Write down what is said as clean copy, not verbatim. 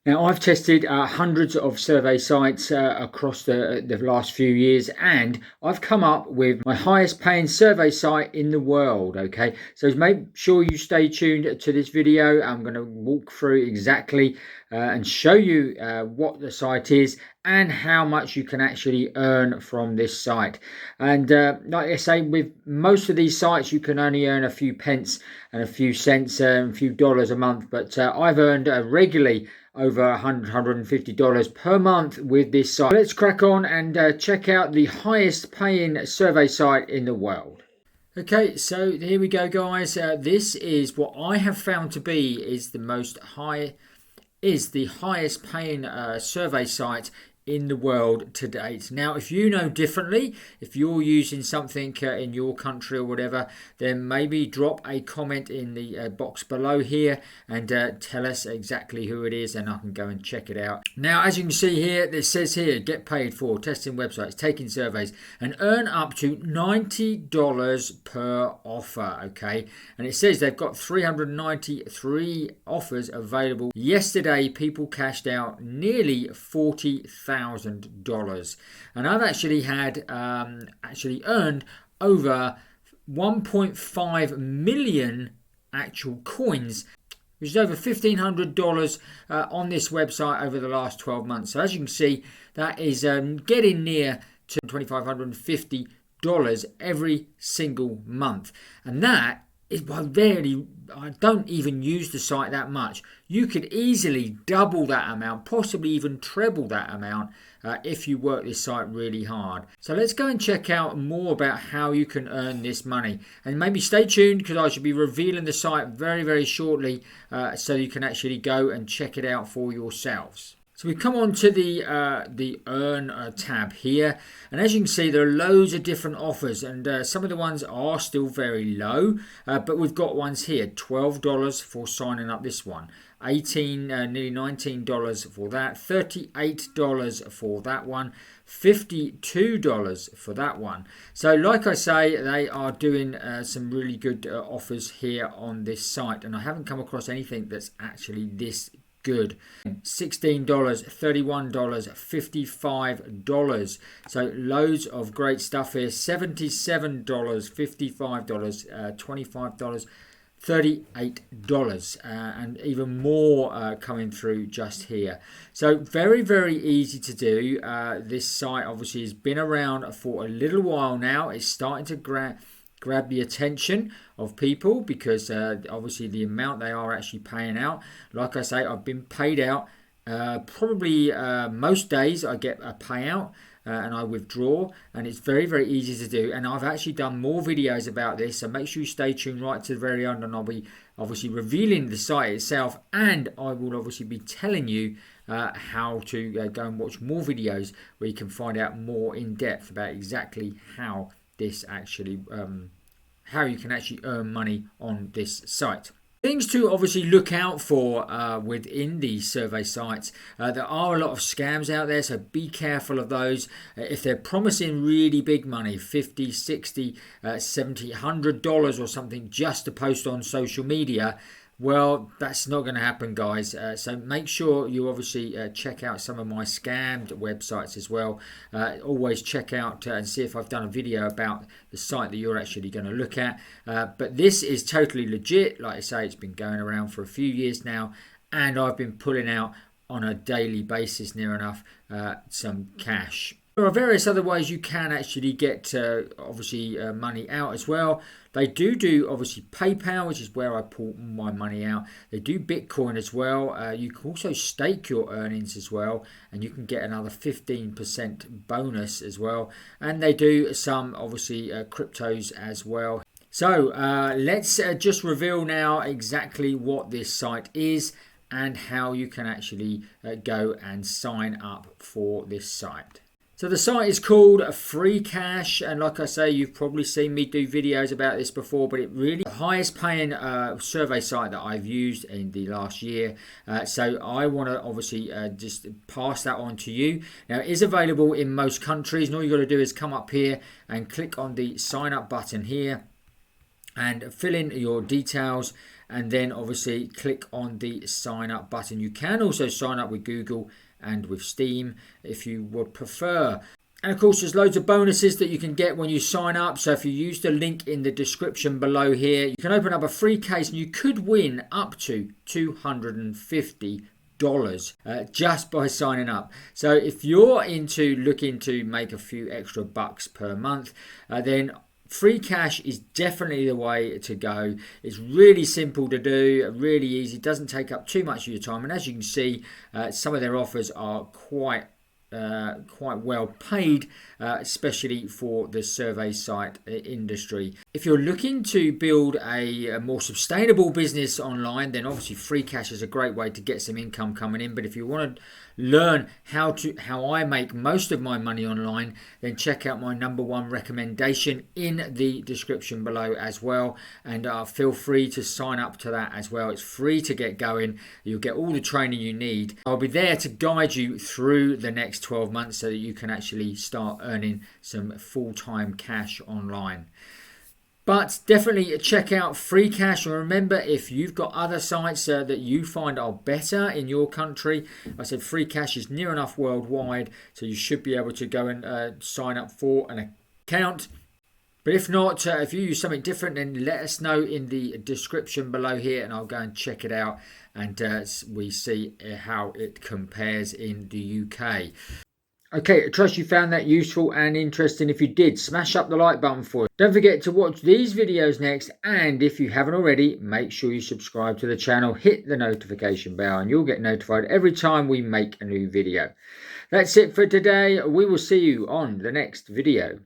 Now, I've tested hundreds of survey sites across the last few years, and I've come up with my highest paying survey site in the world. Okay, so make sure you stay tuned to this video. I'm going to walk through exactly and show you what the site is and how much you can actually earn from this site. And like I say, with most of these sites, you can only earn a few pence and a few cents and a few dollars a month, but I've earned regularly over $150 per month with this site. Let's crack on and check out the highest paying survey site in the world. Okay, so here we go, guys. This is what I have found to be the highest paying survey site in the world to date. Now, if you know differently, if you're using something in your country or whatever, then maybe drop a comment in the box below here and tell us exactly who it is, and I can go and check it out. Now, as you can see here, it says here, get paid for testing websites, taking surveys, and earn up to $90 per offer. Okay, and it says they've got 393 offers available. Yesterday, people cashed out nearly $40,000, and I've actually had earned over 1.5 million actual coins, which is over $1,500 on this website over the last 12 months. So as you can see, that is getting near to $2,550 every single month, and that is I don't even use the site that much. You could easily double that amount, possibly even treble that amount if you work this site really hard. So let's go and check out more about how you can earn this money, and maybe stay tuned because I should be revealing the site very, very shortly so you can actually go and check it out for yourselves. So we come on to the Earn tab here, and as you can see, there are loads of different offers, and some of the ones are still very low, but we've got ones here. $12 for signing up this one, nearly $19 for that, $38 for that one, $52 for that one. So like I say, they are doing some really good offers here on this site, and I haven't come across anything that's actually this good. $16, $31, $55. So loads of great stuff here. $77, $55, $25, $38, and even more coming through just here. So very, very easy to do. This site obviously has been around for a little while now. It's starting to grab the attention of people because obviously the amount they are actually paying out. Like I say, I've been paid out probably most days. I get a payout and I withdraw, and it's very, very easy to do. And I've actually done more videos about this, so make sure you stay tuned right to the very end, and I'll be obviously revealing the site itself, and I will obviously be telling you how to go and watch more videos where you can find out more in depth about exactly how this actually how you can actually earn money on this site. Things to obviously look out for within these survey sites. There are a lot of scams out there, so be careful of those. If they're promising really big money, $50, $60, $70, $100 or something just to post on social media, well, that's not going to happen, guys. So make sure you obviously check out some of my scammed websites as well. Always check out and see if I've done a video about the site that you're actually going to look at. But this is totally legit. Like I say, it's been going around for a few years now, and I've been pulling out on a daily basis near enough some cash. There are various other ways you can actually get obviously money out as well. They do obviously PayPal, which is where I pull my money out. They do Bitcoin as well. You can also stake your earnings as well, and you can get another 15% bonus as well. And they do some obviously cryptos as well. So let's just reveal now exactly what this site is and how you can actually go and sign up for this site. So the site is called Free Cash, and like I say, you've probably seen me do videos about this before, but it really the highest paying survey site that I've used in the last year. So I want to obviously just pass that on to you. Now, it is available in most countries, and all you've got to do is come up here and click on the sign up button here and fill in your details, and then obviously click on the sign up button. You can also sign up with Google and with Steam if you would prefer. And of course, there's loads of bonuses that you can get when you sign up. So if you use the link in the description below here, you can open up a free case and you could win up to $250 just by signing up. So if you're looking to make a few extra bucks per month, then free cash is definitely the way to go. It's really simple to do, really easy, doesn't take up too much of your time, and as you can see, some of their offers are quite well paid, especially for the survey site industry. If you're looking to build a more sustainable business online, then obviously free cash is a great way to get some income coming in. But if you want to learn how I make most of my money online, then check out my #1 recommendation in the description below as well, and feel free to sign up to that as well. It's free to get going. You'll get all the training you need. I'll be there to guide you through the next 12 months so that you can actually start earning some full-time cash online. But definitely check out free cash, and remember, if you've got other sites that you find are better in your country, I said free cash is near enough worldwide, so you should be able to go and sign up for an account. But if not, if you use something different, then let us know in the description below here, and I'll go and check it out, and we see how it compares in the UK. Okay, I trust you found that useful and interesting. If you did, smash up the like button for it. Don't forget to watch these videos next, and if you haven't already, make sure you subscribe to the channel, hit the notification bell, and you'll get notified every time we make a new video. That's it for today. We will see you on the next video.